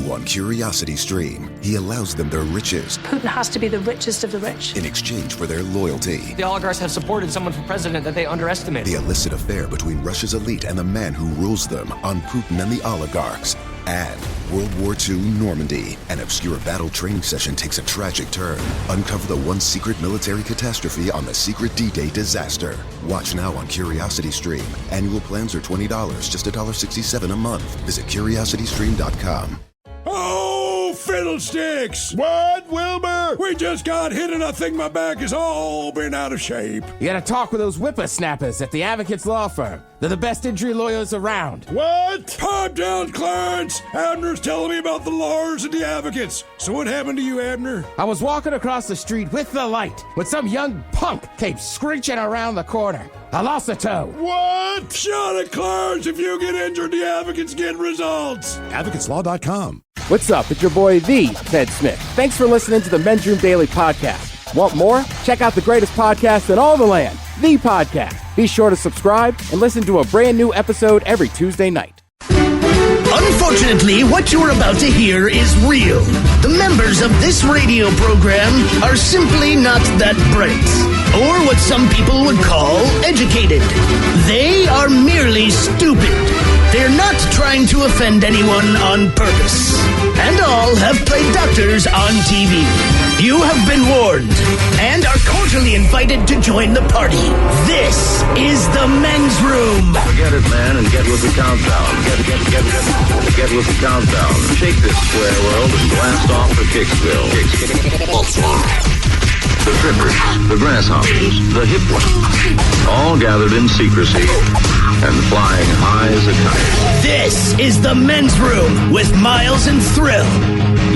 New on Curiosity Stream, he allows them their riches Putin has to be the richest of the rich in exchange for their loyalty. The oligarchs have supported someone for president that they underestimate. The illicit affair between Russia's elite and the man who rules them on Putin and the oligarchs. And World War II Normandy. An obscure battle training session takes a tragic turn. Uncover the one secret military catastrophe on the secret D-Day disaster. Watch now on Curiosity Stream. Annual plans are $20, just $1.67 a month. Visit CuriosityStream.com. Oh, fiddlesticks! What, Wilbur? We just got hit and I think my back has all been out of shape. You gotta talk with those whippersnappers at the Advocates Law Firm. They're the best injury lawyers around. What? Pipe down, Clarence! Abner's telling me about the lawyers and the advocates. So what happened to you, Abner? I was walking across the street with the light when some young punk came screeching around the corner. I lost a toe. What? Shut it, Clarence! If you get injured, the advocates get results. AdvocatesLaw.com. What's up? It's your boy, the Ted Smith. Thanks for listening to the Men's Room Daily Podcast. Want more? Check out the greatest podcast in all the land, The Podcast. Be sure to subscribe and listen to a brand new episode every Tuesday night. Unfortunately, what you're about to hear is real. The members of this radio program are simply not that bright, or what some people would call educated. They are merely stupid. They're not trying to offend anyone on purpose. And all have played doctors on TV. You have been warned and are cordially invited to join the party. This is the Men's Room. Forget it, man, and get with the countdown. Get with the countdown. Shake this square world and blast off for Kicksville. The trippers, the grasshoppers, the hip ones, all gathered in secrecy and flying high as a kite. This is the Men's Room with Miles and Thrill.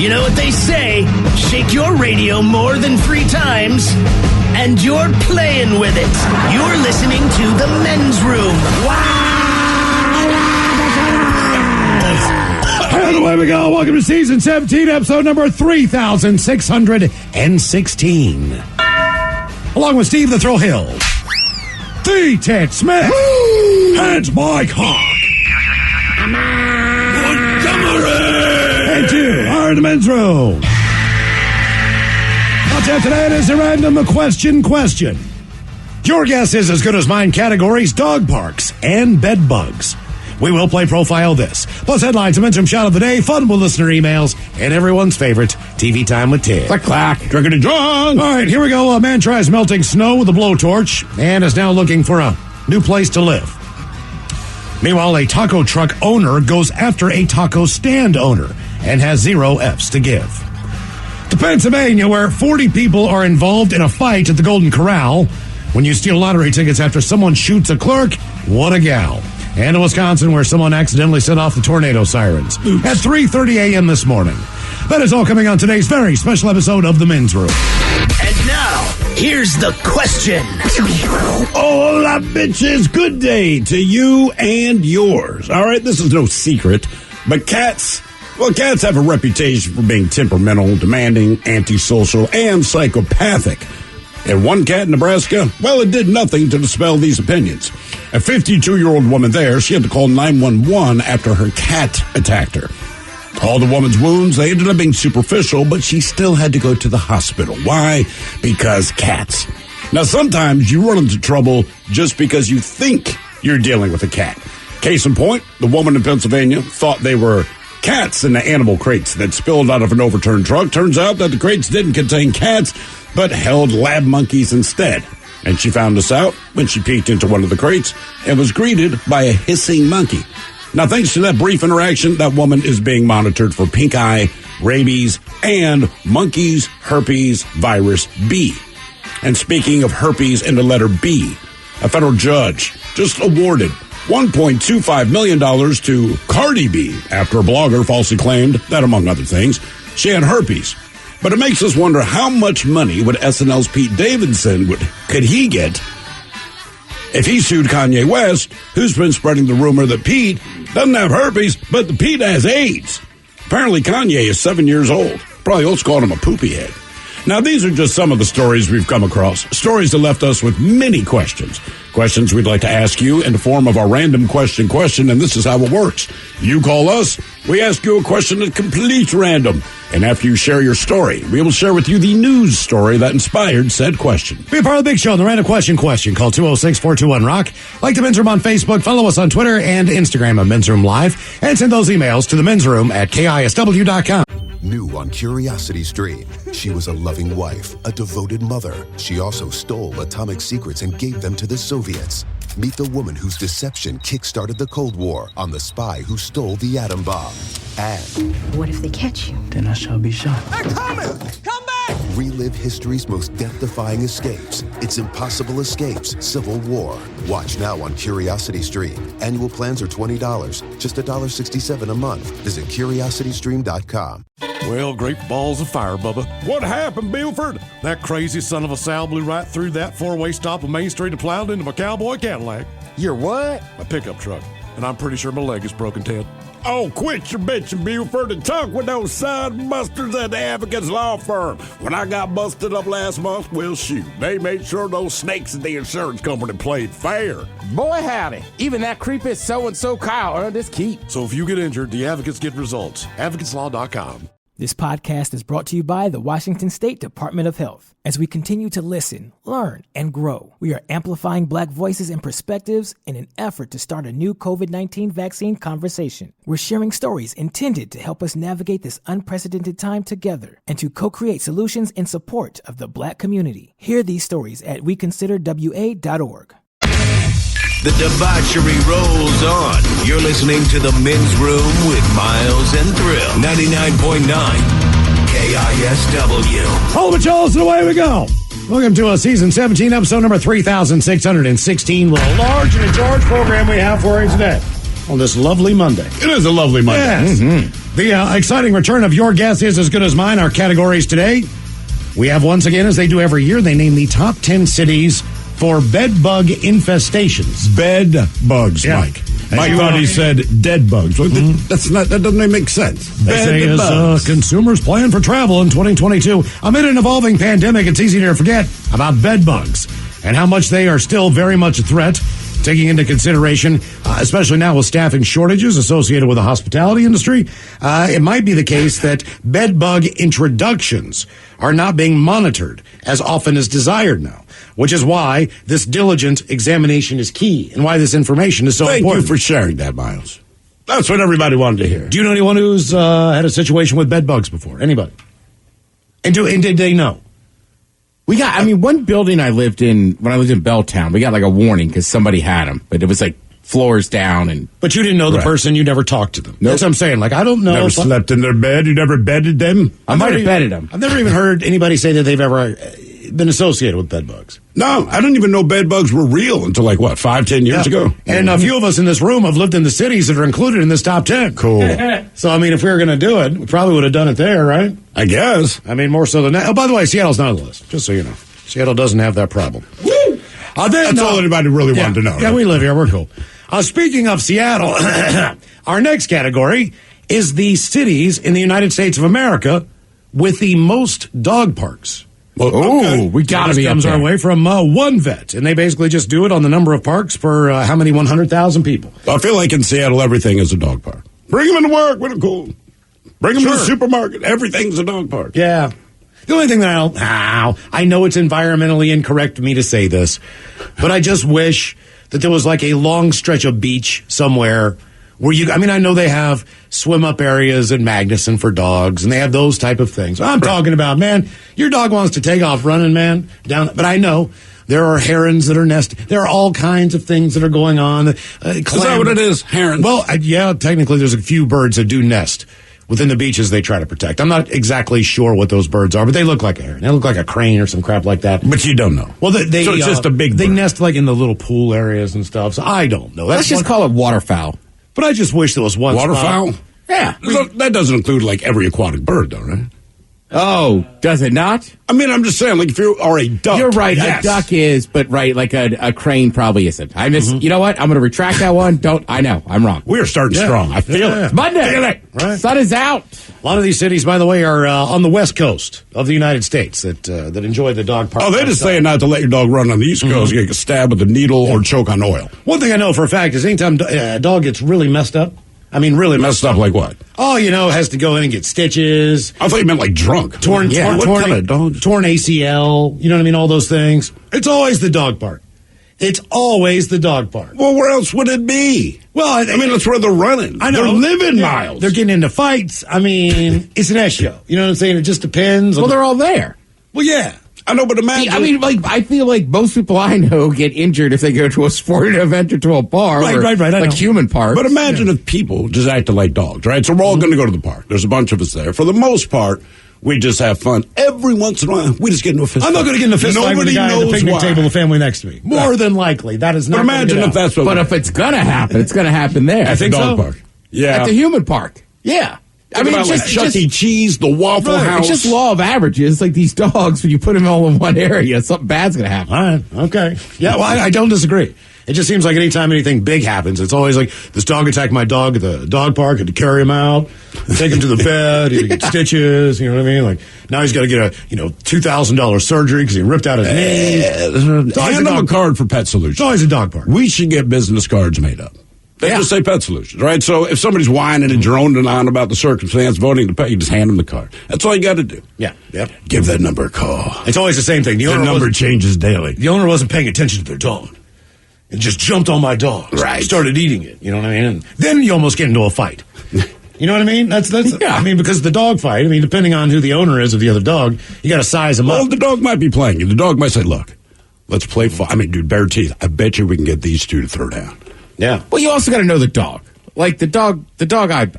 You know what they say, shake your radio more than 3 times, and you're playing with it. You're listening to the Men's Room. And away we go. Welcome to Season 17, Episode number 3616. Along with Steve the Thrill Hill, the Ted Smith, and Mike Hawk. And you are in the Men's Room. Concept today is a random question. Your guess is as good as mine. Categories: dog parks and bed bugs. We will play Profile This, plus headlines, a Men's Room shot of the day, fun with listener emails, and everyone's favorite, TV Time with Ted. Clack, drinkity drunk. All right, here we go. A man tries melting snow with a blowtorch and is now looking for a new place to live. Meanwhile, a taco truck owner goes after a taco stand owner and has 0 Fs to give. To Pennsylvania, where 40 people are involved in a fight at the Golden Corral when you steal lottery tickets after someone shoots a clerk. What a gal. And to Wisconsin, where someone accidentally set off the tornado sirens. Oops. At 3:30 a.m. this morning. That is all coming on today's very special episode of The Men's Room. And now, here's the question. Hola, bitches. Good day to you and yours. All right, this is no secret, but cats have a reputation for being temperamental, demanding, antisocial, and psychopathic. And one cat in Nebraska, well, it did nothing to dispel these opinions. A 52-year-old woman there, she had to call 911 after her cat attacked her. All the woman's wounds, they ended up being superficial, but she still had to go to the hospital. Why? Because cats. Now, sometimes you run into trouble just because you think you're dealing with a cat. Case in point, the woman in Pennsylvania thought they were cats in the animal crates that spilled out of an overturned truck. Turns out that the crates didn't contain cats, but held lab monkeys instead. And she found this out when she peeked into one of the crates and was greeted by a hissing monkey. Now, thanks to that brief interaction, that woman is being monitored for pink eye, rabies, and monkey's herpes virus B. And speaking of herpes in the letter B, a federal judge just awarded $1.25 million to Cardi B after a blogger falsely claimed that, among other things, she had herpes. But it makes us wonder how much money would SNL's Pete Davidson could he get if he sued Kanye West, who's been spreading the rumor that Pete doesn't have herpes, but the Pete has AIDS. Apparently Kanye is 7 years old. Probably old called him a poopy head. Now, these are just some of the stories we've come across. Stories that left us with many questions. Questions we'd like to ask you in the form of a random question, and this is how it works. You call us, we ask you a question that's completely random. And after you share your story, we will share with you the news story that inspired said question. Be a part of the big show, the Random Question. Call 206-421-ROCK. Like the Men's Room on Facebook. Follow us on Twitter and Instagram at Men's Room Live. And send those emails to the Men's Room at KISW.com. New on Curiosity Stream, she was a loving wife, a devoted mother. She also stole atomic secrets and gave them to the Soviets. Meet the woman whose deception kick-started the Cold War on the spy who stole the atom bomb. And what if they catch you? Then I shall be shot. They're coming! Come back! relive history's most death-defying escapes. It's Impossible Escapes, Civil War. Watch now on Curiosity Stream. Annual plans are $20, just $1.67 a month. Visit CuriosityStream.com. Well, great balls of fire, Bubba. What happened, Buford? That crazy son of a Sal blew right through that four-way stop on Main Street and plowed into my cowboy Cadillac. Your what? My pickup truck. And I'm pretty sure my leg is broken, Ted. Oh, quit your bitching, Buford, and talk with those side busters at the Advocates Law Firm. When I got busted up last month, well, shoot, they made sure those snakes at the insurance company played fair. Boy, howdy. Even that creepy so-and-so Kyle earned his keep. So if you get injured, the advocates get results. AdvocatesLaw.com. This podcast is brought to you by the Washington State Department of Health. As we continue to listen, learn, and grow, we are amplifying Black voices and perspectives in an effort to start a new COVID-19 vaccine conversation. We're sharing stories intended to help us navigate this unprecedented time together and to co-create solutions in support of the Black community. Hear these stories at weconsiderwa.org. The debauchery rolls on. You're listening to The Men's Room with Miles and Thrill. 99.9 KISW. Hold it, Charles, and away we go. Welcome to season 17, episode number 3616. What a large and in charge program we have for you today on this lovely Monday. It is a lovely Monday. Yes. Mm-hmm. The exciting return of Your Guess Is As Good As Mine. Our categories today, we have once again, as they do every year, they name the top 10 cities for bed bug infestations. Bed bugs, yeah. Mike. Mike thought he said dead bugs. That doesn't make sense. They say as consumers plan for travel in 2022, amid an evolving pandemic, it's easy to forget about bed bugs and how much they are still very much a threat. Taking into consideration, especially now with staffing shortages associated with the hospitality industry, it might be the case that bed bug introductions are not being monitored as often as desired now, which is why this diligent examination is key and why this information is so important. Thank you for sharing that, Miles. That's what everybody wanted to hear. Do you know anyone who's had a situation with bed bugs before? Anybody? And did they know? We got, one building I lived in, when I lived in Belltown, we got like a warning because somebody had them, but it was like floors down. But you didn't know the person, you never talked to them. Nope. That's what I'm saying. Like, I don't know. Never slept in their bed? You never bedded them? I might have bedded them. I've never even heard anybody say that they've ever been associated with bed bugs. No, I didn't even know bed bugs were real until 5-10 years ago. And a few of us in this room have lived in the cities that are included in this top 10. Cool. So, if we were going to do it, we probably would have done it there, right? I guess. More so than that. Oh, by the way, Seattle's not on the list, just so you know. Seattle doesn't have that problem. Woo! That's all anybody really wanted to know. Yeah, right? we live here. We're cool. Speaking of Seattle, our next category is the cities in the United States of America with the most dog parks. Well, we got to be up comes there. our way from One Vet, and they basically just do it on the number of parks for how many 100,000 people. I feel like in Seattle, everything is a dog park. Bring them into work. We're cool. Bring them to the supermarket. Everything's a dog park. Yeah. The only thing that I know it's environmentally incorrect for me to say this, but I just wish that there was like a long stretch of beach somewhere where I know they have swim up areas in Magnuson for dogs and they have those type of things. I'm talking about, man, your dog wants to take off running, man, down, but I know there are herons that are nesting. There are all kinds of things that are going on. Is that what it is? Herons? Well, yeah, technically there's a few birds that do nest within the beaches they try to protect. I'm not exactly sure what those birds are, but they look like a heron. They look like a crane or some crap like that. But you don't know. Well, so it's just a big bird. They nest like in the little pool areas and stuff, so I don't know. Let's just call it waterfowl. But I just wish there was one waterfowl? Yeah. That doesn't include every aquatic bird, though, right? Oh, does it not? I mean, I'm just saying, like, if you are a duck. You're right. Yes. A duck is, but like a crane probably isn't. You know what? I'm going to retract that one. I know. I'm wrong. We are starting strong. I feel it. Monday. Feel it. Right. Sun is out. A lot of these cities, by the way, are on the west coast of the United States that enjoy the dog park. Oh, they're just saying not to let your dog run on the East Coast. You get stabbed with a needle or choke on oil. One thing I know for a fact is anytime a dog gets really messed up, I mean, really messed up like what? Oh, has to go in and get stitches. I thought you meant like drunk. Torn ACL. You know what I mean? All those things. It's always the dog park. It's always the dog park. Well, where else would it be? Well, I mean, that's where they're running. I know. They're living miles. They're getting into fights. I mean, it's an S show. You know what I'm saying? It just depends. Well, they're all there. Well, yeah. I know, but imagine. I mean, I feel like most people I know get injured if they go to a sporting event or to a bar. Right. Like human parks. But imagine if people just acted like dogs, right? So we're all going to go to the park. There's a bunch of us there. For the most part, we just have fun. Every once in a while, we just get into a fist fight. I'm not going to get in a fist fight with the guy at the picnic table, the family next to me. More than likely. That is not. But imagine if that's what. But if it's going to happen, it's going to happen there. At the dog park. Yeah. At the human park. Yeah. I mean, it's just Chuck E. Cheese, the Waffle House. It's just law of averages. Like these dogs, when you put them all in one area, something bad's going to happen. All right. Okay. Yeah, well, I don't disagree. It just seems like anytime anything big happens, it's always like, this dog attacked my dog at the dog park, had to carry him out, take him to the bed, he had to get stitches, you know what I mean? Like, now he's got to get a, $2,000 surgery because he ripped out his knee. Hand him a card for Pet Solutions. It's always a dog park. We should get business cards made up. They just say Pet Solutions, right? So if somebody's whining and droning on about the circumstance, voting to pet, you just hand them the card. That's all you got to do. Yeah. Yep. Give that number a call. It's always the same thing. The number changes daily. The owner wasn't paying attention to their dog. It just jumped on my dog. Right. Started eating it. You know what I mean? And then you almost get into a fight. You know what I mean? That's yeah. I mean, because the dog fight, depending on who the owner is of the other dog, you got to size them up. Well, the dog might be playing you. The dog might say, look, let's play fun. Dude, bare teeth. I bet you we can get these two to throw down. Yeah. Well, you also got to know the dog. Like the dog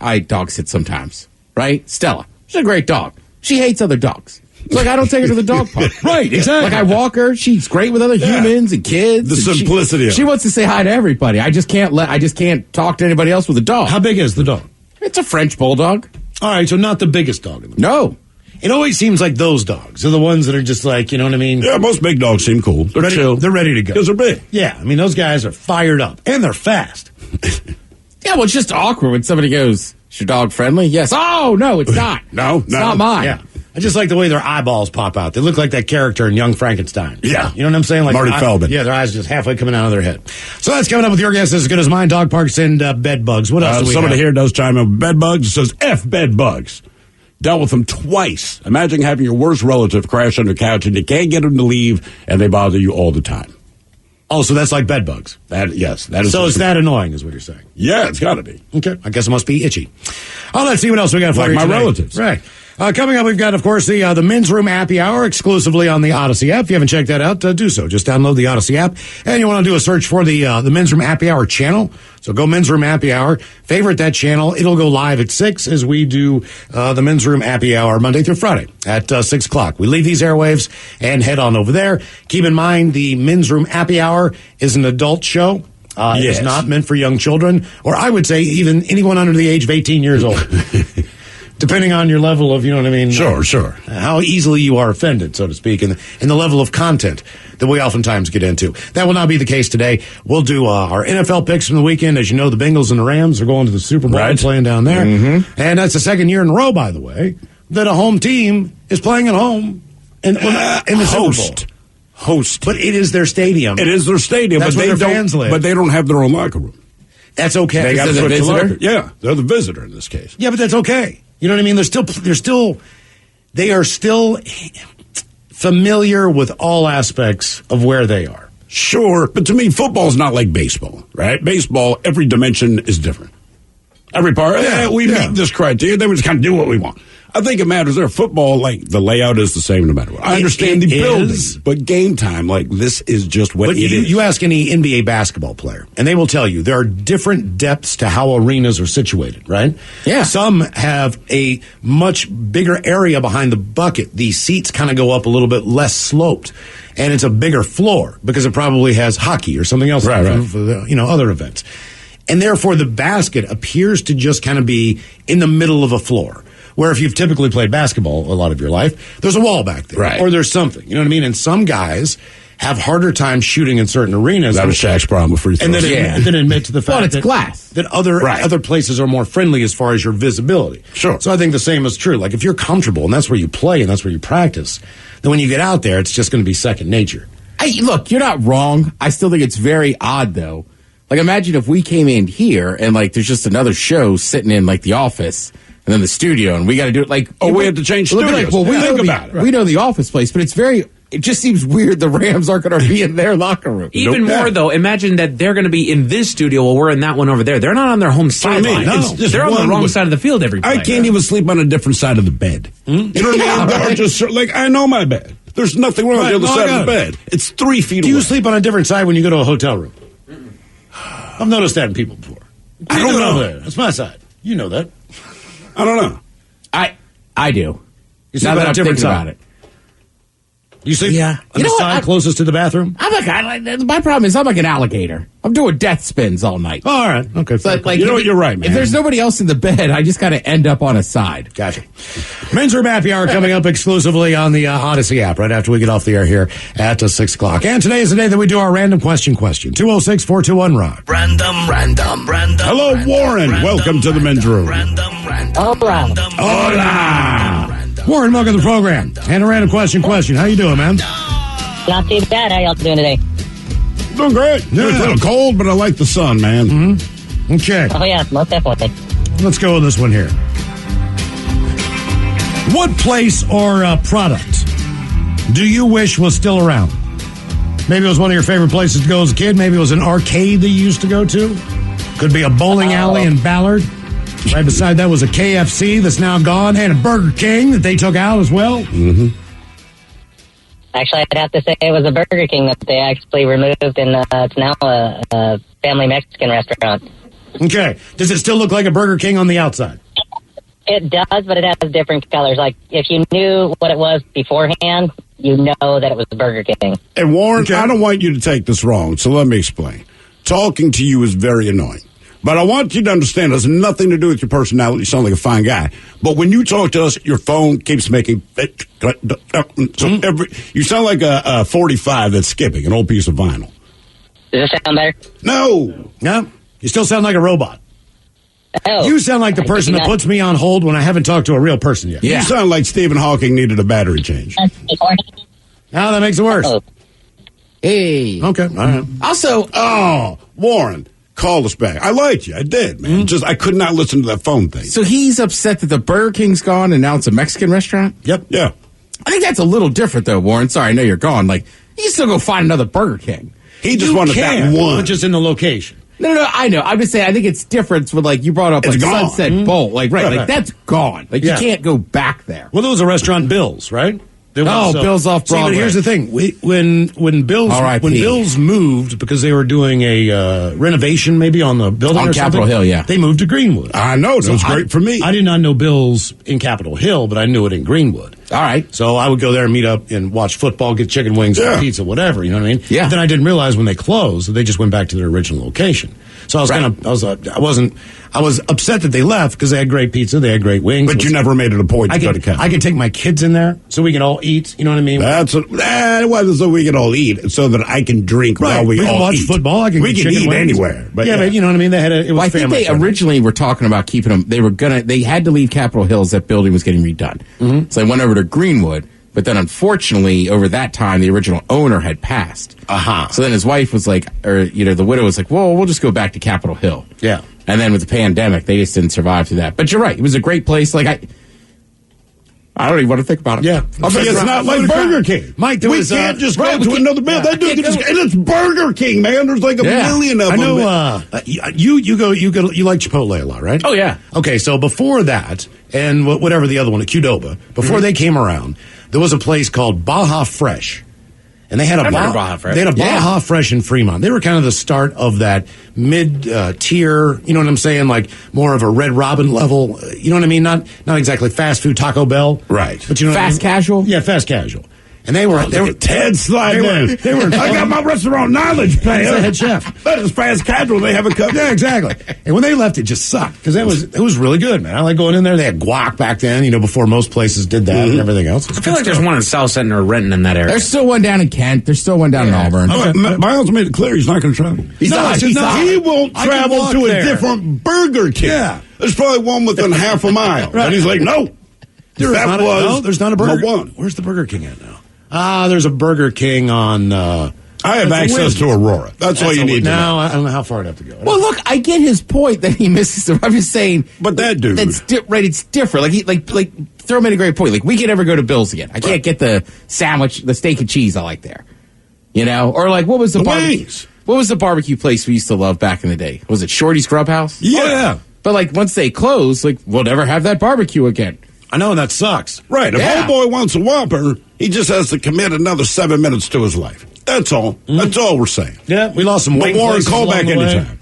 I dog sit sometimes, right? Stella. She's a great dog. She hates other dogs. It's like I don't take her to the dog park. Right, exactly. Like I walk her, she's great with other humans and kids. The simplicity of it. She wants to say hi to everybody. I just can't talk to anybody else with a dog. How big is the dog? It's a French bulldog. All right, so not the biggest dog in the No. It always seems like those dogs are the ones that are just like, you know what I mean? Yeah, most big dogs seem cool. They're chill. They're ready to go. Because they're big. Yeah, those guys are fired up. And they're fast. Yeah, well, it's just awkward when somebody goes, is your dog friendly? Yes. Oh, no, it's not. No. It's not mine. Yeah. I just like the way their eyeballs pop out. They look like that character in Young Frankenstein. Yeah. You know what I'm saying? Like Marty Feldman. Yeah, their eyes just halfway coming out of their head. So that's coming up with your guess as good as mine. Dog parks and bed bugs. What else do we somebody have? here does chime in with bed bugs. It says, F bed bugs. Dealt with them twice. Imagine having your worst relative crash on your couch and you can't get them to leave and they bother you all the time. Oh, so that's like bed bugs. Yes. That is so it's that annoying is what you're saying. Yeah, it's got to be. Okay. I guess it must be itchy. Oh, let's see what else we got for like you my today. relatives. Right. Coming up, we've got, of course, the Men's Room Happy Hour exclusively on the Odyssey app. If you haven't checked that out, do so. Just download the Odyssey app. And you want to do a search for the Men's Room Happy Hour channel. So go Men's Room Happy Hour. Favorite that channel. It'll go live at 6 as we do the Men's Room Happy Hour Monday through Friday at 6 o'clock. We leave these airwaves and head on over there. Keep in mind, the Men's Room Happy Hour is an adult show. It is not meant for young children, or I would say even anyone under the age of 18 years old. Depending on your level of, you know what I mean? Sure. How easily you are offended, so to speak, and the level of content that we oftentimes get into. That will not be the case today. We'll do our NFL picks from the weekend. As you know, the Bengals and the Rams are going to the Super Bowl and playing down there. Mm-hmm. And that's the second year in a row, by the way, that a home team is playing at home in the Super Bowl. Host. But it is their stadium. It is their stadium. That's but where they their fans live. But they don't have their own locker room. That's okay. They got to the switch visitor? locker. Yeah, they're the visitor in this case. Yeah, but that's okay. You know what I mean? They are still familiar with all aspects of where they are. Sure, but to me, football's not like baseball, right? Baseball, every dimension is different. Every part, we meet this criteria, then we just kind of do what we want. I think it matters there. Football, like, the layout is the same no matter what. I understand the building, but game time, like, this is just what it is. You ask any NBA basketball player, and they will tell you there are different depths to how arenas are situated, right? Yeah. Some have a much bigger area behind the bucket. The seats kind of go up a little bit less sloped, and it's a bigger floor because it probably has hockey or something else for the, other events. And therefore, the basket appears to just kind of be in the middle of a floor. Where if you've typically played basketball a lot of your life, there's a wall back there. Right. Or there's something. You know what I mean? And some guys have harder time shooting in certain arenas. That was Shaq's problem with free throws. And then admit to the fact it's that glass. That other places are more friendly as far as your visibility. Sure. So I think the same is true. Like if you're comfortable and that's where you play and that's where you practice, then when you get out there, it's just going to be second nature. Look, you're not wrong. I still think it's very odd, though. Like, imagine if we came in here and, like, there's just another show sitting in, like, the office and then the studio, and we got to do it, like... we have to change studios. Like, well, we know the office place, but it just seems weird the Rams aren't going to be in their locker room. Even more, though, imagine that they're going to be in this studio while we're in that one over there. They're not on their home sideline. They're on the wrong side of the field every play. I can't even sleep on a different side of the bed. You know what I mean? They're just, like, I know my bed. There's nothing wrong with the other side of the bed. It's 3 feet away. Do you sleep on a different side when you go to a hotel room? I've noticed that in people before. I don't know. That's my side. You know that. I don't know. I do. You sleep now on that a I'm different thinking side. about it. You sleep on You the know what? side closest to the bathroom? My problem is I'm like an alligator. I'm doing death spins all night. Oh, all right. Okay. But, like, you know what? You're right, man. If there's nobody else in the bed, I just got to end up on a side. Gotcha. Men's Room Happy Hour coming up exclusively on the Odyssey app right after we get off the air here at 6 o'clock. And today is the day that we do our random question. 206-421-ROCK. Random. Hello, Warren. Welcome to the Men's Room. Hola. Warren, welcome to the program. And a random question. How you doing, man? Not too bad. How y'all doing today? Doing great. Yeah. It's a little cold, but I like the sun, man. Mm-hmm. Okay. Oh, yeah, most definitely. Let's go with this one here. What place or product do you wish was still around? Maybe it was one of your favorite places to go as a kid. Maybe it was an arcade that you used to go to. Could be a bowling alley in Ballard. Right beside that was a KFC that's now gone, and a Burger King that they took out as well. Mm-hmm. Actually, I'd have to say it was a Burger King that they actually removed, and it's now a family Mexican restaurant. Okay. Does it still look like a Burger King on the outside? It does, but it has different colors. Like, if you knew what it was beforehand, you know that it was a Burger King. And Warren, I don't want you to take this wrong, so let me explain. Talking to you is very annoying. But I want you to understand it has nothing to do with your personality. You sound like a fine guy. But when you talk to us, your phone keeps making... you sound like a 45 that's skipping, an old piece of vinyl. Does it sound better? No. You still sound like a robot. Oh. You sound like the person that puts me on hold when I haven't talked to a real person yet. You sound like Stephen Hawking needed a battery change. Now that makes it worse. Oh. Hey. Okay, all right. Also, Warren... Call us back. I liked you. I did, man. Just I could not listen to that phone thing. So he's upset that the Burger King's gone and now it's a Mexican restaurant? Yep. Yeah. I think that's a little different, though, Warren. Sorry, I know you're gone. Like, you can still go find another Burger King. He just wanted that one. Which is in the location. No, I know. I'm just saying, I think it's different with, like, you brought up, like, Sunset Bowl. Like, right, that's gone. Like, you can't go back there. Well, there was a restaurant, Bill's, right? Bill's off Broadway. But here's the thing: when Bill's moved because they were doing a renovation, maybe on the building on or Capitol something, Hill, they moved to Greenwood. I know that was great for me. I did not know Bill's in Capitol Hill, but I knew it in Greenwood. All right, so I would go there and meet up and watch football, get chicken wings, pizza, whatever. You know what I mean? Yeah. But then I didn't realize when they closed that they just went back to their original location. So I was I was upset that they left because they had great pizza, they had great wings. But you never made it a point to go to Capitol. I could take my kids in there so we can all eat. You know what I mean? It wasn't so we can all eat, so that I can drink while we can all watch eat. football. We can eat anywhere. But but you know what I mean? They had it was I think they originally were talking about keeping them. They had to leave Capitol Hill as that building was getting redone. Mm-hmm. So they went over to Greenwood. But then, unfortunately, over that time, the original owner had passed. So then his wife was like, the widow was like, well, we'll just go back to Capitol Hill. Yeah. And then with the pandemic, they just didn't survive through that. But you're right. It was a great place. Like, I don't even want to think about it. Yeah. It's not like Burger King. Mike, we can't just go to another building. That dude can just, and it's Burger King, man. There's like a million of them. I know, you like Chipotle a lot, right? Oh, yeah. Okay, so before that, and whatever the other one, Qdoba, before they came around, there was a place called Baja Fresh. And they had a Baja Fresh. They had a Baja Fresh in Fremont. They were kind of the start of that mid-tier, you know what I'm saying? Like more of a Red Robin level, you know what I mean? Not exactly fast food Taco Bell. Right. But you know fast casual? Yeah, fast casual. And they were Ted sliding in. They were. I got my restaurant knowledge, pal. He's the head chef. But as fast casual, they have a cup. Yeah, exactly. And when they left, it just sucked because it was really good, man. I like going in there. They had guac back then, before most places did that and everything else. I feel like there's one in South Centre or Renton in that area. There's still one down in Kent. There's still one down in Auburn. Miles made it clear he's not going to travel. He won't travel to a different Burger King. Yeah. There's probably one within half a mile. Right. And he's like, no. There's not a Burger King. Where's the Burger King at now? There's a Burger King on... I have access to Aurora. That's all you need to know. I don't know how far I'd have to go. Well, look, I get his point that he misses the... I'm just saying... But that dude... it's different. Like throw made a great point. Like, we can never go to Bill's again. I can't get the sandwich, the steak and cheese I like there. Or like, what was the wings? What was the barbecue place we used to love back in the day? Was it Shorty's Grub House? Yeah. Oh, yeah. But like, once they close, like, we'll never have that barbecue again. I know, and that sucks. Right. If old boy wants a Whopper, he just has to commit another 7 minutes to his life. That's all. That's all we're saying. Yeah, we lost some wing Warren, call back anytime.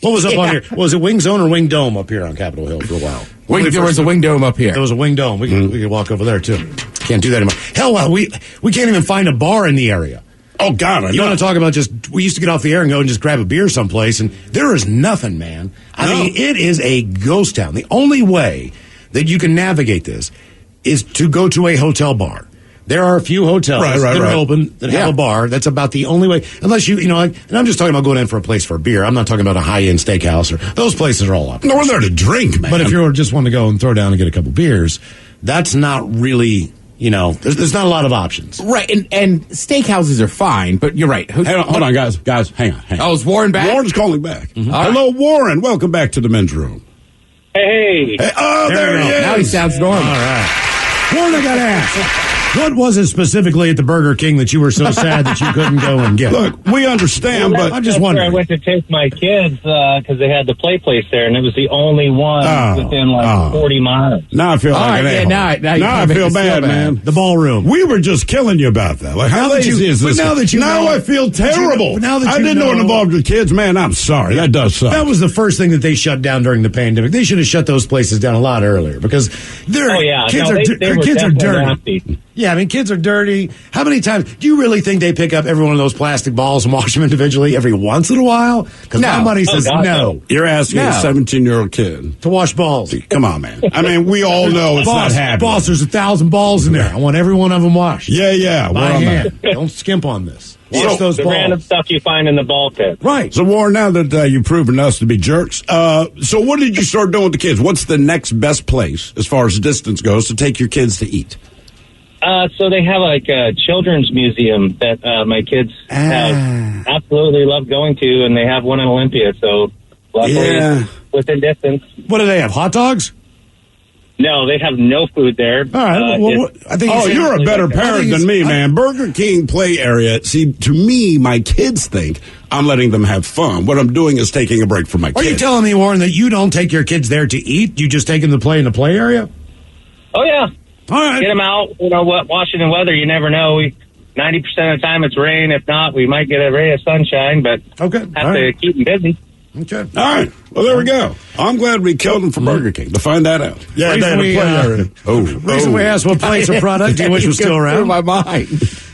What was up on here? Was it Wing Zone or Wing Dome up here on Capitol Hill for a while? There was a Wing Dome up here. There was a Wing Dome. We could walk over there, too. Can't do that anymore. Hell, we can't even find a bar in the area. Oh, God, I know. You want to talk about we used to get off the air and go and just grab a beer someplace, and there is nothing, man. I mean, it is a ghost town. The only way that you can navigate this is to go to a hotel bar. There are a few hotels that are open that have a bar. That's about the only way. Unless and I'm just talking about going in for a place for a beer. I'm not talking about a high-end steakhouse. Those places are all up. No, we're there to drink, man. But if you're just wanting to go and throw down and get a couple beers, that's not really... there's not a lot of options. Right, and steakhouses are fine, but you're right. Hold on, guys. Hang on. Oh, is Warren back? Warren's calling back. Mm-hmm. Hello, Warren. Welcome back to the men's room. Hey. Oh, there he is. Now he sounds normal. All right. Warren, I got to ask. What was it specifically at the Burger King that you were so sad that you couldn't go and get? Look, we understand, but I'm just wondering. I went to take my kids because they had the play place there, and it was the only one within 40 miles. Now I feel like an a-hole. Now I feel bad, man. The ballroom. We were just killing you about that. Like, how lazy is this? Now I feel terrible. I didn't know it involved your kids, man. I'm sorry. That does suck. That was the first thing that they shut down during the pandemic. They should have shut those places down a lot earlier because kids are dirty. Nasty. Yeah, I mean, kids are dirty. How many times do you really think they pick up every one of those plastic balls and wash them individually every once in a while? Because nobody says no. You're asking a 17-year-old kid to wash balls. Come on, man. I mean, we all know it's not happening. Boss, there's 1,000 balls in there. I want every one of them washed. Yeah. By hand. Don't skimp on this. Wash those the balls. random stuff you find in the ball pit. Right. So, Warren, now that you've proven us to be jerks, so what did you start doing with the kids? What's the next best place, as far as distance goes, to take your kids to eat? So they have like a children's museum that my kids have absolutely loved going to, and they have one in Olympia. So luckily, within distance. What do they have? Hot dogs? No, they have no food there. All right. I think you're a better parent than me, man. Burger King play area. See, to me, my kids think I'm letting them have fun. What I'm doing is taking a break from my kids. Are you telling me, Warren, that you don't take your kids there to eat? You just take them to play in the play area? Oh, yeah. All right. Get them out. Washington weather, you never know. 90% of the time it's rain. If not, we might get a ray of sunshine, but have to keep them busy. Okay. All right. Well, there we go. I'm glad we killed them for Burger King to find that out. Yeah, they had a play area. Reason we asked what place or product do you wish was still around? My mind.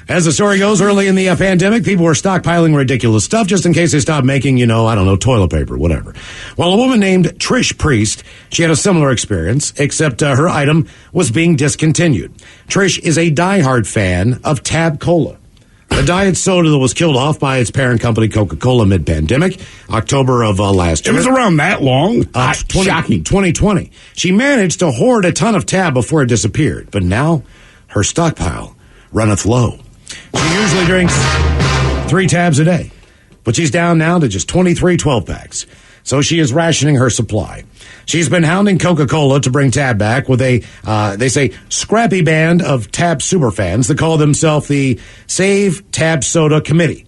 As the story goes, early in the pandemic, people were stockpiling ridiculous stuff just in case they stopped making, toilet paper, whatever. Well, a woman named Trish Priest, she had a similar experience, except her item was being discontinued. Trish is a diehard fan of Tab Cola, a diet soda that was killed off by its parent company, Coca-Cola, mid-pandemic, October of last year. It was around that long? Shocking. 2020. She managed to hoard a ton of Tab before it disappeared, but now her stockpile runneth low. She usually drinks 3 Tabs a day, but she's down now to just 23 12-packs. So she is rationing her supply. She's been hounding Coca-Cola to bring Tab back with a, they say, scrappy band of Tab superfans that call themselves the Save Tab Soda Committee.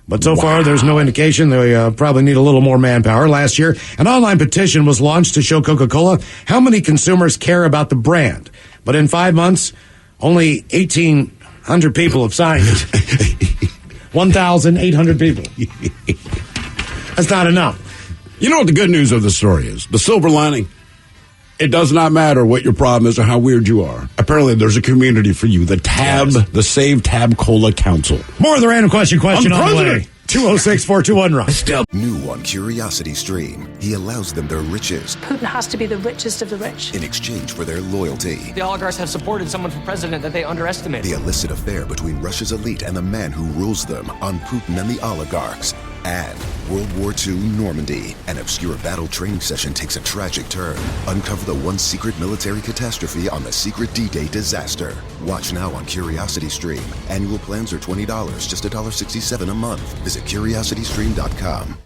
But so far, there's no indication. They probably need a little more manpower. Last year, an online petition was launched to show Coca-Cola how many consumers care about the brand. But in 5 months, only 1,800 people have signed it. 1,800 people. That's not enough. You know what the good news of the story is? The silver lining? It does not matter what your problem is or how weird you are. Apparently, there's a community for you. The the Save Tab Cola Council. More of the random question on the way. 206-421-ROCK. New on Curiosity Stream, he allows them their riches Putin has to be the richest of the rich. in exchange for their loyalty. The oligarchs have supported someone for president that they underestimate. The illicit affair between Russia's elite and the man who rules them on Putin and the oligarchs. And World War II Normandy. An obscure battle training session takes a tragic turn. Uncover the one secret military catastrophe on the secret D-Day disaster. Watch now on Curiosity Stream. Annual plans are $20, just $1.67 a month. Visit CuriosityStream.com.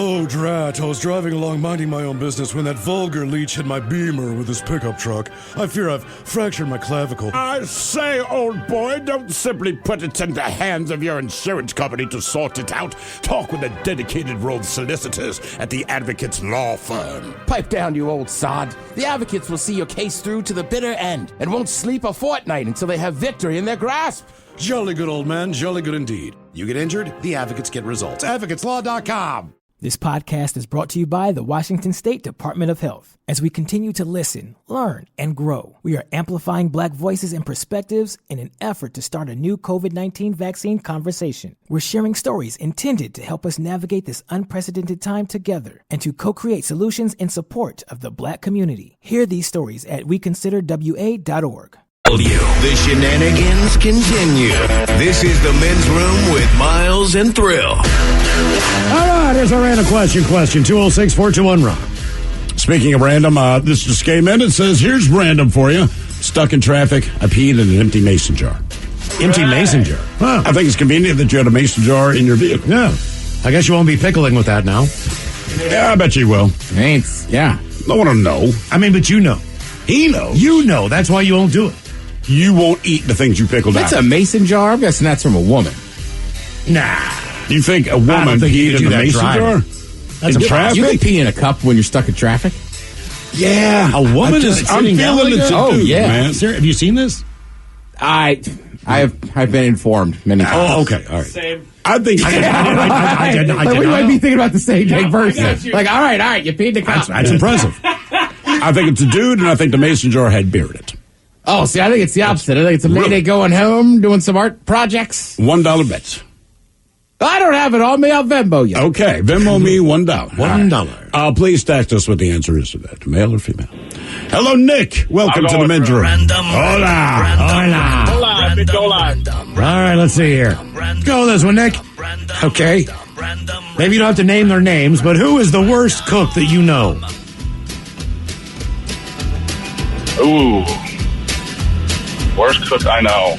Oh, drat. I was driving along minding my own business when that vulgar leech hit my Beamer with his pickup truck. I fear I've fractured my clavicle. I say, old boy, don't simply put it in the hands of your insurance company to sort it out. Talk with the dedicated road solicitors at the Advocates Law Firm. Pipe down, you old sod. The Advocates will see your case through to the bitter end and won't sleep a fortnight until they have victory in their grasp. Jolly good, old man. Jolly good indeed. You get injured, the Advocates get results. AdvocatesLaw.com. This podcast is brought to you by the Washington State Department of Health. As we continue to listen, learn, and grow, we are amplifying Black voices and perspectives in an effort to start a new COVID-19 vaccine conversation. We're sharing stories intended to help us navigate this unprecedented time together and to co-create solutions in support of the Black community. Hear these stories at weconsiderwa.org. The shenanigans continue. This is the Men's Room with Miles and Thrill. All right, here's our random question. 206-421-ROCK. Speaking of random, this just came in. It says, here's random for you. Stuck in traffic, I peed in an empty mason jar. Empty mason jar? Huh. I think it's convenient that you had a mason jar in your vehicle. Yeah. I guess you won't be pickling with that now. Yeah, I bet you will. Thanks. Yeah. I want to know. I mean, but you know. He knows. You know. That's why you won't do it. You won't eat the things you pickled out. That's a mason jar? I'm guessing that's from a woman. Nah. You think a woman peed in a mason jar? That's a traffic? You can pee in a cup when you're stuck in traffic? Yeah. A woman is I'm feeling it's a dude, man. Have you seen this? I've been informed many times. Oh, okay. All right. Same. I think I did we might be thinking about the same thing person. Like, all right, you peed in a cup. That's impressive. I think it's a dude, and I think the mason jar had beer in it. Oh, see, I think it's the opposite. I think it's a lady going home, doing some art projects. $1 bets. I don't have it on me. I'll Venmo you. Okay, Venmo me $1. $1. Right. Please text us what the answer is to that, male or female. Hello, Nick. Welcome to the Men's Room. Hola. All right, let's see here. Let's go with this one, Nick. Okay. Maybe you don't have to name their names, but who is the worst cook that you know? Ooh. Worst cook I know.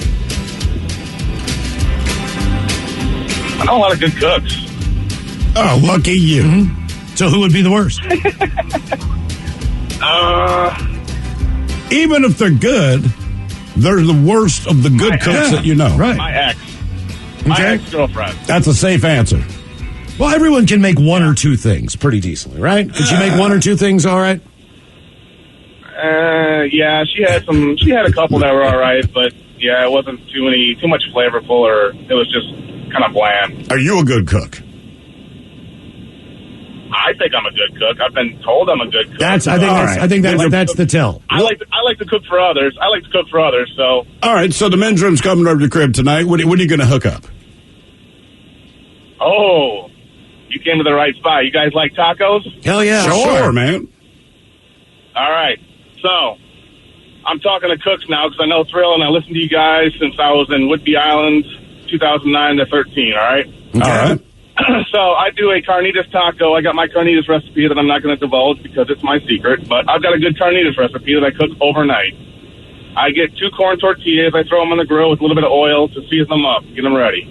I know a lot of good cooks. Oh, lucky you. Mm-hmm. So who would be the worst? Even if they're good, they're the worst of the good cooks that you know. Right. My ex. My ex-girlfriend. That's a safe answer. Well, everyone can make one or two things pretty decently, right? Could she make one or two things all right? Yeah, she had a couple that were all right, but yeah, it wasn't too much flavorful, or it was just kind of bland. Are you a good cook? I think I'm a good cook. I've been told I'm a good cook. I think that's the tell. I like to cook for others. So. All right, so the Men's Room's coming over to the crib tonight. What are you going to hook up? Oh, you came to the right spot. You guys like tacos? Hell yeah. Sure, man. All right. So, I'm talking to cooks now because I know Thrill and I listened to you guys since I was in Whidbey Island, 2009 to 13, all right? Okay. All right. So, I do a carnitas taco. I got my carnitas recipe that I'm not going to divulge because it's my secret, but I've got a good carnitas recipe that I cook overnight. I get 2 corn tortillas. I throw them on the grill with a little bit of oil to season them up, get them ready.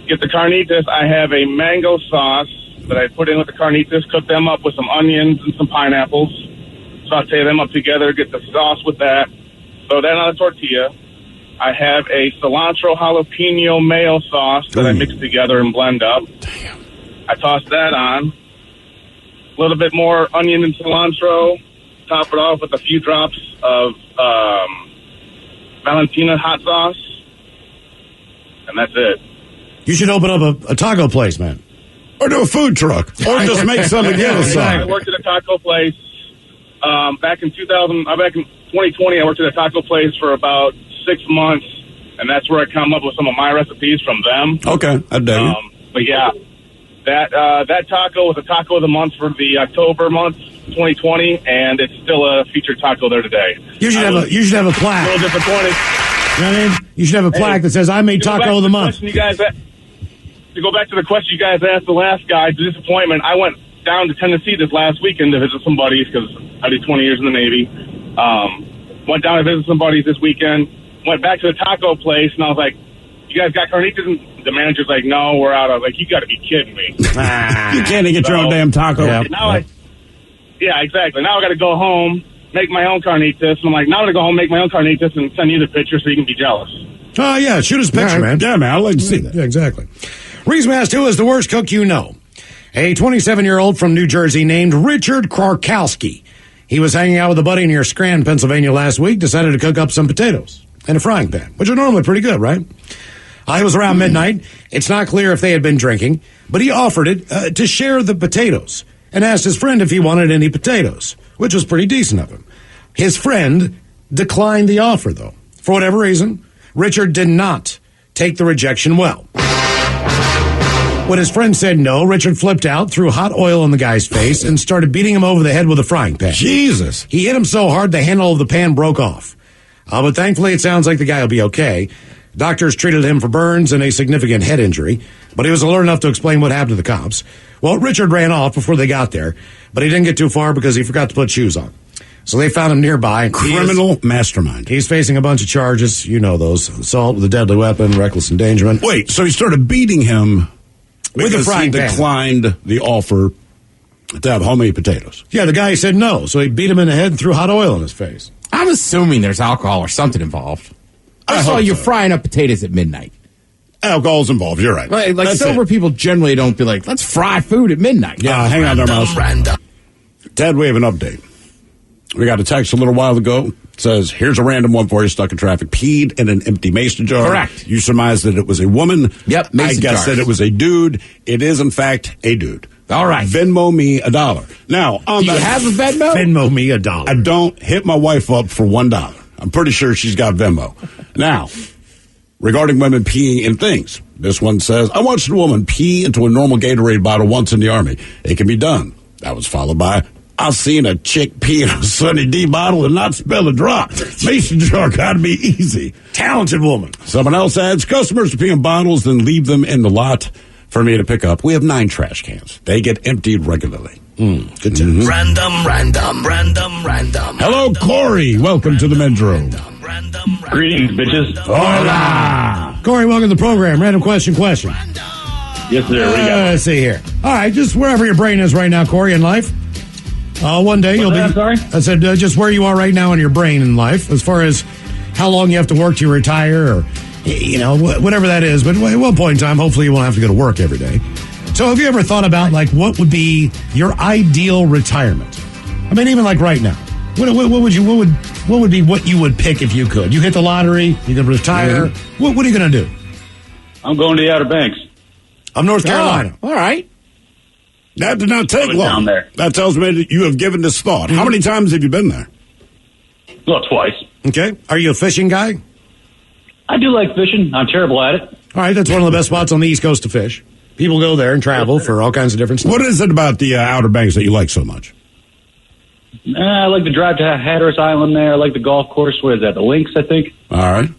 Get the carnitas. I have a mango sauce that I put in with the carnitas, cook them up with some onions and some pineapples. Saute them up together, get the sauce with that, throw that on a tortilla. I have a cilantro jalapeno mayo sauce that I mix together and blend up. Damn. I toss that on. A little bit more onion and cilantro. Top it off with a few drops of Valentina hot sauce. And that's it. You should open up a taco place, man. Or do a food truck. Or just make something else. I worked at a taco place. back in 2020, I worked at a taco place for about 6 months, and that's where I come up with some of my recipes from them. Okay, I dig it. But yeah, that taco was a taco of the month for the October month, 2020, and it's still a featured taco there today. You should have a plaque. A little disappointed. You know what I mean? You should have a plaque that says, I made taco of the month. To go back to the question you guys asked the last guy, the disappointment, I went down to Tennessee this last weekend to visit some buddies because I did 20 years in the Navy. Went down to visit some buddies this weekend. Went back to the taco place, and I was like, you guys got carnitas? And the manager's like, no, we're out. I was like, you got to be kidding me. You can't get your own damn taco. Yeah, exactly. Now I got to go home, make my own carnitas. And I'm like, now I'm going to go home, make my own carnitas, and send you the picture so you can be jealous. Oh, yeah, shoot us a picture, man. Yeah, man, I'd like to see that. Yeah, exactly. Reason asked, who is the worst cook you know? A 27-year-old from New Jersey named Richard Krakowski. He was hanging out with a buddy near Scranton, Pennsylvania last week, decided to cook up some potatoes in a frying pan, which are normally pretty good, right? It was around midnight. It's not clear if they had been drinking, but he offered it to share the potatoes and asked his friend if he wanted any potatoes, which was pretty decent of him. His friend declined the offer, though. For whatever reason, Richard did not take the rejection well. When his friend said no, Richard flipped out, threw hot oil on the guy's face, and started beating him over the head with a frying pan. Jesus. He hit him so hard the handle of the pan broke off. But thankfully, it sounds like the guy will be okay. Doctors treated him for burns and a significant head injury, but he was alert enough to explain what happened to the cops. Well, Richard ran off before they got there, but he didn't get too far because he forgot to put shoes on. So they found him nearby. Criminal mastermind. He's facing a bunch of charges. You know those. Assault with a deadly weapon, reckless endangerment. Wait, so he started beating him with a frying pan. He declined the offer to have homemade potatoes. Yeah, the guy said no, so he beat him in the head and threw hot oil in his face. I'm assuming there's alcohol or something involved. I saw you frying up potatoes at midnight. Alcohol's involved, you're right. Like sober people generally don't be like, let's fry food at midnight. Yeah, hang on there, Mouse. Ted, we have an update. We got a text a little while ago. It says, here's a random one for you stuck in traffic. Peed in an empty mason jar. Correct. You surmised that it was a woman. Yep, mason I guess jars. that it was a dude. It is, in fact, a dude. All right. Venmo me $1. Now, do you have a Venmo? Venmo me $1. I don't hit my wife up for $1. I'm pretty sure she's got Venmo. Now, regarding women peeing in things, this one says, I watched a woman pee into a normal Gatorade bottle once in the Army. It can be done. That was followed by, I've seen a chick pee in a Sunny D bottle and not spill a drop. Mason jar gotta be easy. Talented woman. Someone else adds, customers pee in bottles, then leave them in the lot for me to pick up. We have 9 trash cans. They get emptied regularly. Good times. Random. Hello, Corey. Welcome to the men's room. Greetings, bitches. Hola. Corey, welcome to the program. Random question. Yes, sir. What do you got? Let's see here. All right, just wherever your brain is right now, Corey, in life. One day you'll be. Sorry? I said just where you are right now in your brain in life, as far as how long you have to work to retire, or whatever that is. But at one point in time, hopefully you won't have to go to work every day. So have you ever thought about like what would be your ideal retirement? I mean, even like right now, what would be what you would pick if you could? You hit the lottery, you could retire. Mm-hmm. What are you going to do? I'm going to the Outer Banks. I'm North Carolina. All right. That did not take long. Down there. That tells me that you have given this thought. How many times have you been there? Well, twice. Okay. Are you a fishing guy? I do like fishing. I'm terrible at it. All right. That's one of the best spots on the East Coast to fish. People go there and travel for all kinds of different stuff. What is it about the Outer Banks that you like so much? I like the drive to Hatteras Island there. I like the golf course. What is that? The Links, I think. All right.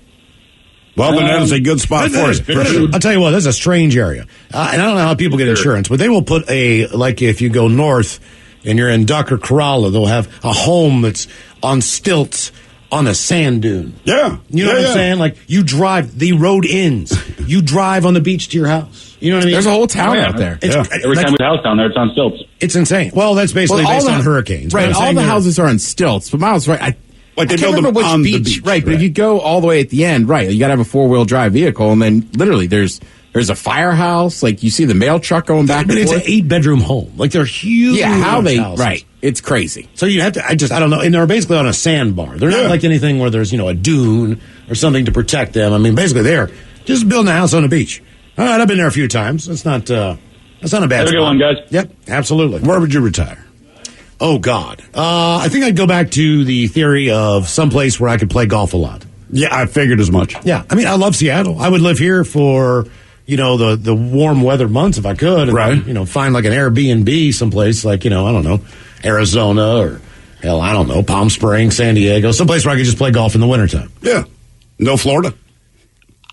Well, then that is a good spot for us. I'll tell you what, that's a strange area. And I don't know how people get insurance, but they will put if you go north and you're in Duck or Corolla, they'll have a home that's on stilts on a sand dune. Yeah. You know what I'm saying? Like, you drive, the road ends. You drive on the beach to your house. You know what I mean? There's a whole town out there. Every time we have a house down there, it's on stilts. It's insane. Well, that's basically based on hurricanes. Right, all the houses are on stilts. But Miles, right, I can't remember which beach. Right, but if you go all the way at the end, right, you got to have a 4-wheel drive vehicle, and then literally there's a firehouse. Like, you see the mail truck going back and forth. But it's an 8-bedroom home. Like, they're huge. Yeah, how they houses. right. It's crazy. So you have to. I don't know. And they're basically on a sandbar. They're not like anything where there's a dune or something to protect them. I mean, basically they're just building a house on a beach. All right, I've been there a few times. That's not a bad. Have a good one, guys. Yep, absolutely. Where would you retire? Oh, God. I think I'd go back to the theory of someplace where I could play golf a lot. Yeah, I figured as much. Yeah. I mean, I love Seattle. I would live here for, the warm weather months if I could. And right. Then, find like an Airbnb someplace like, I don't know, Arizona or, hell, I don't know, Palm Springs, San Diego, someplace where I could just play golf in the wintertime. Yeah. No Florida?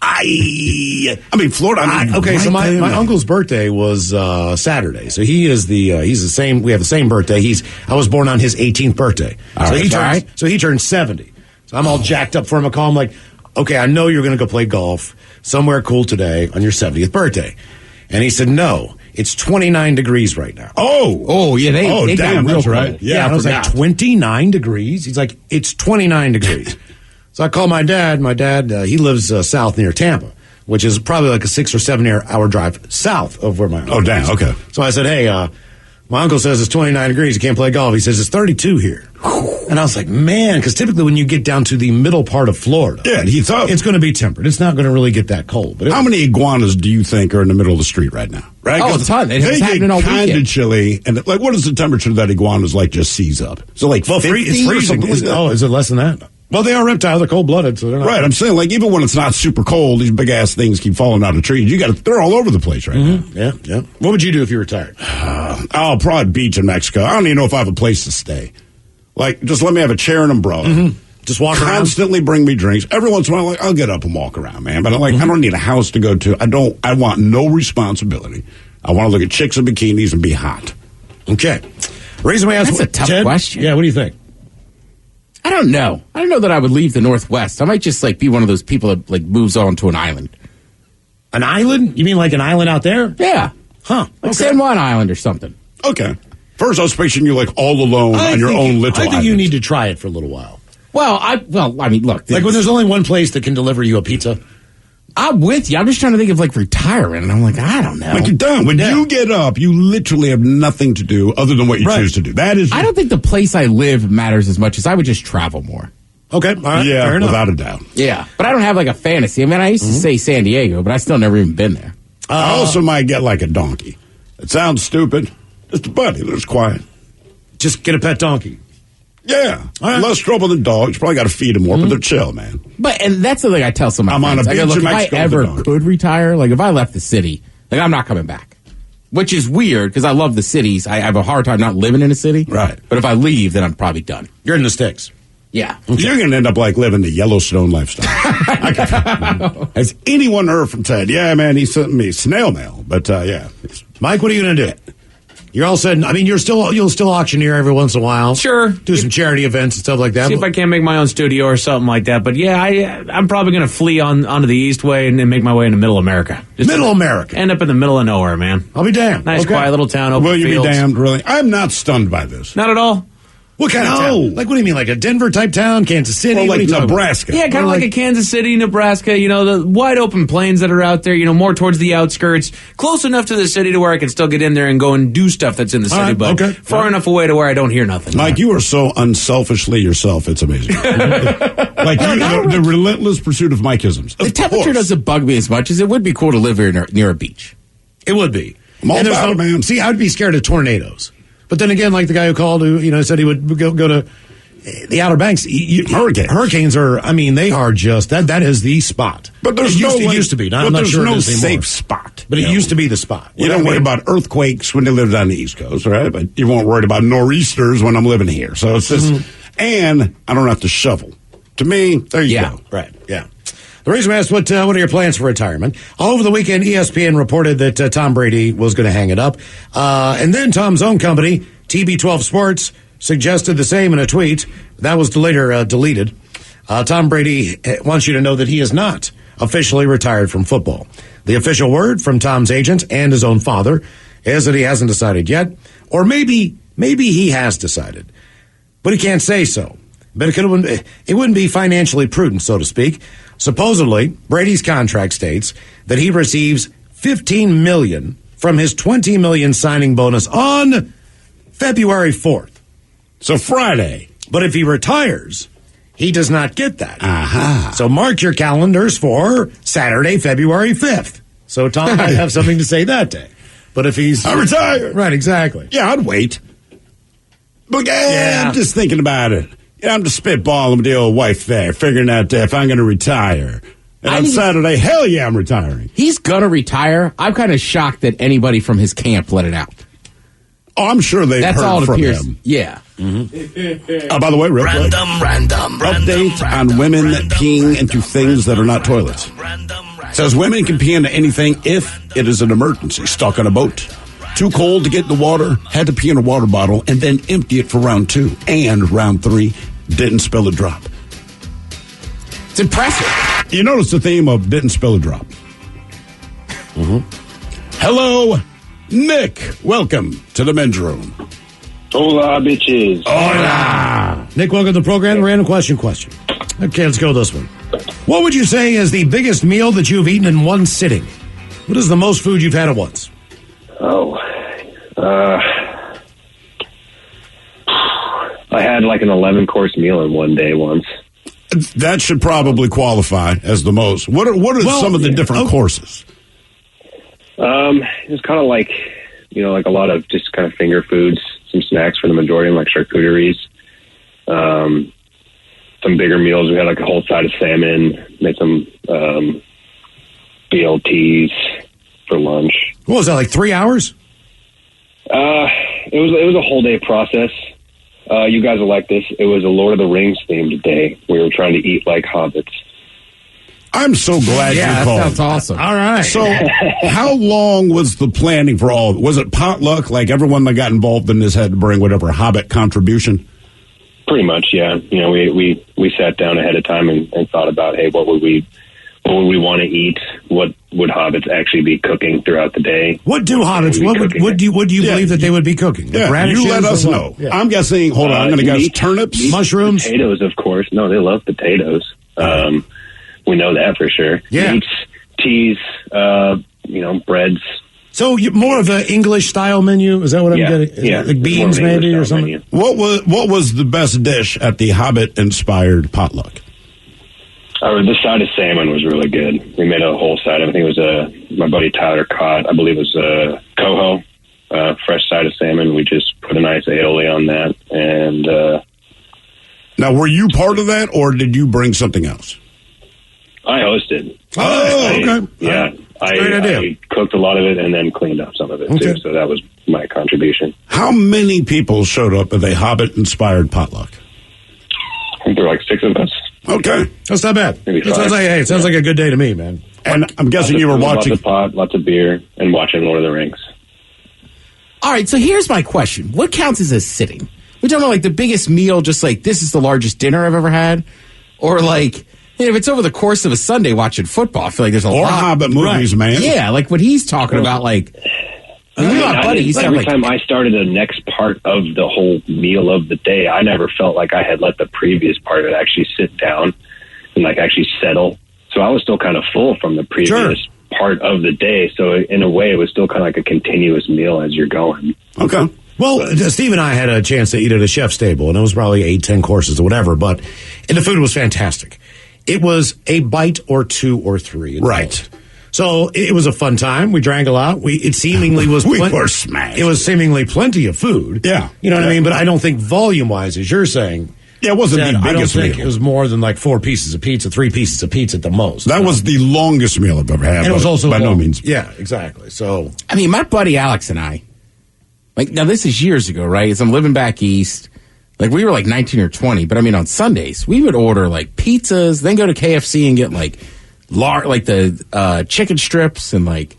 I mean, Florida. Okay, so my uncle's birthday was Saturday. So he's the same. We have the same birthday. I was born on his 18th birthday. So he turned 70. So I'm all jacked up for him. I call him like, okay, I know you're going to go play golf somewhere cool today on your 70th birthday. And he said, no, it's 29 degrees right now. Oh, yeah. They damn, got real that's right. Yeah, and I was like, 29 degrees? He's like, it's 29 degrees. So I called my dad. My dad, he lives south near Tampa, which is probably like a 6 or 7 hour drive south of where my uncle damn, is. okay. So I said, hey, my uncle says it's 29 degrees. You can't play golf. He says it's 32 here. And I was like, man, because typically when you get down to the middle part of Florida, it's going to be temperate. It's not going to really get that cold. But how many iguanas do you think are in the middle of the street right now? Right? Oh, a ton. They get kind of chilly. And like, what is the temperature that iguanas like just seize up? So like 50 it's freezing. Is it less than that? Well, they are reptiles. They're cold-blooded, so they're not. Right, I'm saying, like, even when it's not super cold, these big-ass things keep falling out of trees. They're all over the place right now. Yeah. What would you do if you retired? I'll probably beach in Mexico. I don't even know if I have a place to stay. Like, just let me have a chair and umbrella. Mm-hmm. Just walk around. Constantly bring me drinks. Every once in a while, I'll get up and walk around, man. But I don't need a house to go to. I want no responsibility. I want to look at chicks in bikinis and be hot. Okay. Reason we asked That's a tough question. Yeah, what do you think? I don't know. I don't know that I would leave the Northwest. I might just be one of those people that moves on to an island. An island? You mean like an island out there? Yeah. Huh. Like San Juan Island or something. Okay. First, I was picturing you all alone on your own little island. I think you need to try it for a little while. Well, I mean, look. Like when there's only one place that can deliver you a pizza. I'm with you. I'm just trying to think of retirement, and I'm like, I don't know. Like you're done. When you get up, you literally have nothing to do other than what you choose to do. I don't think the place I live matters as much as I would just travel more. Okay, all right. Yeah, fair enough. without a doubt. Yeah, but I don't have a fantasy. I mean, I used to say San Diego, but I still never even been there. I also might get a donkey. It sounds stupid. Just a buddy that's quiet. Just get a pet donkey. Yeah, less trouble than dogs. Probably got to feed them more, but they're chill, man. And that's the thing I tell some of my friends. I'm on a beach in Mexico. If I ever could retire, if I left the city, I'm not coming back. Which is weird because I love the cities. I have a hard time not living in a city. Right. But if I leave, then I'm probably done. You're in the sticks. Yeah. Okay. You're going to end up living the Yellowstone lifestyle. Has anyone heard from Ted? Yeah, man, he sent me snail mail. But yeah, Mike, what are you going to do? You're all said. I mean, you'll still auctioneer every once in a while. Sure, do some charity events and stuff like that. See if I can't make my own studio or something like that. But yeah, I'm probably going to flee onto the East Way and then make my way into Middle America. Middle America, end up in the middle of nowhere, man. I'll be damned. Nice, quiet little town. Open Will you fields. be damned? Really, I'm not stunned by this. Not at all. What kind of town? Like, what do you mean, like a Denver type town, Kansas City? Or like Nebraska? Yeah, kind of like a Kansas City, Nebraska. The wide open plains that are out there. More towards the outskirts, close enough to the city to where I can still get in there and go and do stuff that's in the city, but far enough away to where I don't hear nothing. Mike, you are so unselfishly yourself. It's amazing. The relentless pursuit of Mike-isms. The temperature doesn't bug me as much as it would be cool to live here near a beach. It would be. I'm all about it, man. See, I'd be scared of tornadoes. But then again, like the guy who called, who said he would go to the Outer Banks. Hurricanes are. I mean, they are just that is the spot. But there's it used to be. I'm not sure no it is anymore. safe spot. But it used to be the spot. You don't worry about earthquakes when they lived on the East Coast, right? But you won't worry about nor'easters when I'm living here. So it's just, and I don't have to shovel. To me, there you go. Right. Yeah. The reason we asked what are your plans for retirement? All over the weekend, ESPN reported that Tom Brady was going to hang it up. And then Tom's own company, TB12 Sports, suggested the same in a tweet. That was later deleted. Tom Brady wants you to know that he is not officially retired from football. The official word from Tom's agent and his own father is that he hasn't decided yet. Or maybe he has decided. But he can't say so. But it wouldn't be financially prudent, so to speak. Supposedly, Brady's contract states that he receives $15 million from his $20 million signing bonus on February 4th. So Friday. But if he retires, he does not get that. Aha. So mark your calendars for Saturday, February 5th. So Tom might have something to say that day. But if he's... I retire. Right, exactly. Yeah, I'd wait. But I'm just thinking about it. I'm just spitballing with the old wife there, figuring out if I'm going to retire. And on Saturday, hell yeah, I'm retiring. He's going to retire. I'm kind of shocked that anybody from his camp let it out. Oh, I'm sure they've heard from him. Yeah. Mm-hmm. By the way, real quick. Update on women peeing into things that are not toilets. Says women can pee into anything if it is an emergency. Stuck on a boat, too cold to get in the water, had to pee in a water bottle, and then empty it for round 2. And round 3, didn't spill a drop. It's impressive. You notice the theme of didn't spill a drop. Mm-hmm. Hello, Nick. Welcome to the men's room. Hola, bitches. Hola. Nick, welcome to the program. Random question. Okay, let's go this one. What would you say is the biggest meal that you've eaten in one sitting? What is the most food you've had at once? I had like an 11-course meal in one day once. That should probably qualify as the most. What are some of the different courses? It's kind of like, like a lot of just kind of finger foods, some snacks for the majority, like charcuteries. Some bigger meals. We had like a whole side of salmon, made some BLTs for lunch. What was that, like 3 hours? It was a whole day process. You guys will like this. It was a Lord of the Rings themed day. We were trying to eat like hobbits. I'm so glad you called. That sounds awesome. All right. So how long was the planning for all of it? Was it potluck? Like everyone that got involved in this had to bring whatever hobbit contribution? Pretty much, yeah. We sat down ahead of time and thought about, hey, what would we want to eat? What would hobbits actually be cooking throughout the day? What do hobbits? What do you believe that they would be cooking? Yeah, you let us know. Yeah. I'm guessing. Hold on, I'm going to guess turnips, mushrooms, potatoes. Of course, no, they love potatoes. We know that for sure. Yeah, meats, teas, breads. So more of an English style menu? Is that what I'm getting? Yeah, like beans maybe or something. Menu. What was the best dish at the Hobbit inspired potluck? The side of salmon was really good. We made a whole side. I think it was my buddy Tyler caught. I believe it was coho, fresh side of salmon. We just put a nice aioli on that. And now, were you part of that, or did you bring something else? I hosted. Okay. Yeah, I cooked a lot of it and then cleaned up some of it too. So that was my contribution. How many people showed up at a Hobbit inspired potluck? I think there were like 6 of us. Okay, that's not bad. It sounds like a good day to me, man. And I'm guessing you were watching lots of pot, lots of beer, and watching Lord of the Rings. All right, so here's my question: what counts as a sitting? We're talking about like the biggest meal, just like this is the largest dinner I've ever had, or like if it's over the course of a Sunday watching football. I feel like there's a lot. Or Hobbit movies, man. Yeah, like what he's talking about, like. Every time I started the next part of the whole meal of the day, I never felt like I had let the previous part of it actually sit down and like actually settle. So I was still kind of full from the previous part of the day. So in a way, it was still kind of like a continuous meal as you're going. Okay. Well, Steve and I had a chance to eat at a chef's table, and it was probably 8-10 courses or whatever, and the food was fantastic. It was a bite or 2 or 3. Right. So it was a fun time. We drank a lot. It seemingly was we were smashed. It was seemingly plenty of food. Yeah. You know what I mean? But I don't think volume-wise, as you're saying. Yeah, it wasn't the biggest I don't think meal. It was more than like 4 pieces of pizza, 3 pieces of pizza at the most. That was the longest meal I've ever had. And it was also by no means. Yeah, exactly. So I mean, my buddy Alex and I, like, now this is years ago, right? As I'm living back east. Like, we were like 19 or 20, but I mean, on Sundays, we would order like pizzas, then go to KFC and get like the chicken strips and like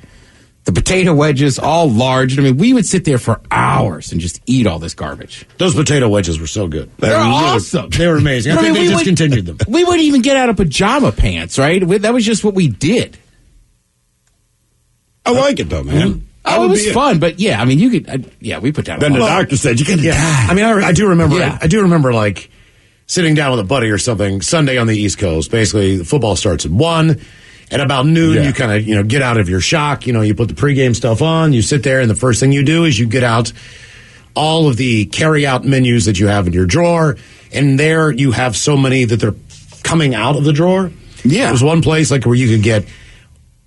the potato wedges, all large. I mean, we would sit there for hours and just eat all this garbage. Those potato wedges were so good. They're awesome. They were amazing. I think they discontinued them. We wouldn't even get out of pajama pants, right? That was just what we did. I like it though, man. Oh, it was fun, but yeah, I mean, you could, we put down. Then the doctor said you can die. I mean, I do remember. Yeah. I do remember like sitting down with a buddy or something Sunday on the East Coast. Basically, the football starts at 1. At about noon, you kind of get out of your shock. You put the pregame stuff on. You sit there, and the first thing you do is you get out all of the carry-out menus that you have in your drawer, and there you have so many that they're coming out of the drawer. Yeah, there was one place like where you could get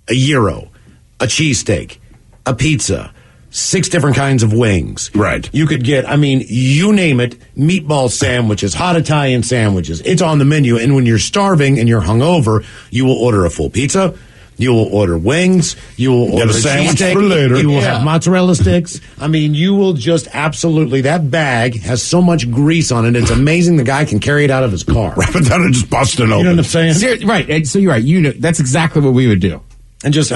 a gyro, a cheesesteak, a pizza, 6 different kinds of wings. Right. You could get, you name it, meatball sandwiches, hot Italian sandwiches. It's on the menu. And when you're starving and you're hungover, you will order a full pizza. You will order wings. You will order a sandwich cheesesteak. for later. You will have mozzarella sticks. You will just absolutely, that bag has so much grease on it. It's amazing the guy can carry it out of his car. Rather than just busting open. You know what I'm saying? Right. So you're right. That's exactly what we would do. And just,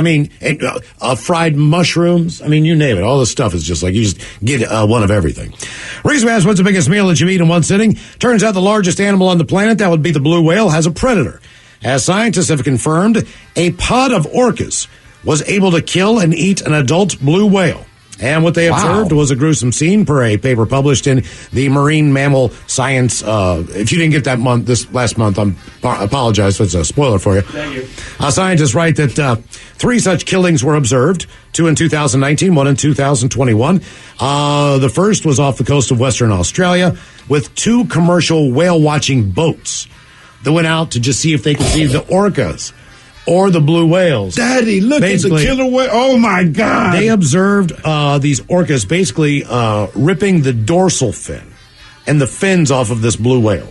fried mushrooms. You name it. All this stuff is just like, you just get one of everything. Reese asks, what's the biggest meal that you eat in one sitting? Turns out the largest animal on the planet, that would be the blue whale, has a predator. As scientists have confirmed, a pod of orcas was able to kill and eat an adult blue whale. And what they observed was a gruesome scene per a paper published in the Marine Mammal Science. If you didn't get that this last month, I apologize. It's a spoiler for you. Thank you. Scientists write that 3 such killings were observed, 2 in 2019, 1 in 2021. The first was off the coast of Western Australia with 2 commercial whale watching boats that went out to just see if they could see the orcas or the blue whales. Daddy, look at the killer whale. Oh, my God. They observed these orcas basically ripping the dorsal fin and the fins off of this blue whale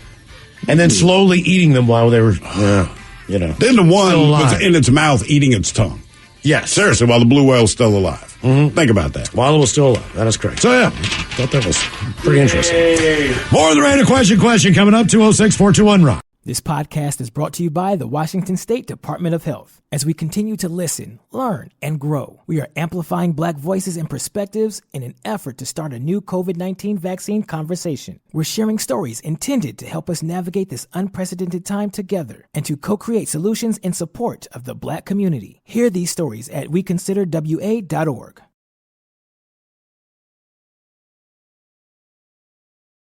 and then slowly eating them while they were, Then the one was in its mouth eating its tongue. Yes. Seriously, while the blue whale's still alive. Mm-hmm. Think about that. While it was still alive. That is correct. So, yeah, thought that was pretty interesting. More of the random question coming up, 206-421-ROCK. This podcast is brought to you by the Washington State Department of Health. As we continue to listen, learn, and grow, we are amplifying Black voices and perspectives in an effort to start a new COVID-19 vaccine conversation. We're sharing stories intended to help us navigate this unprecedented time together and to co-create solutions in support of the Black community. Hear these stories at weconsiderwa.org.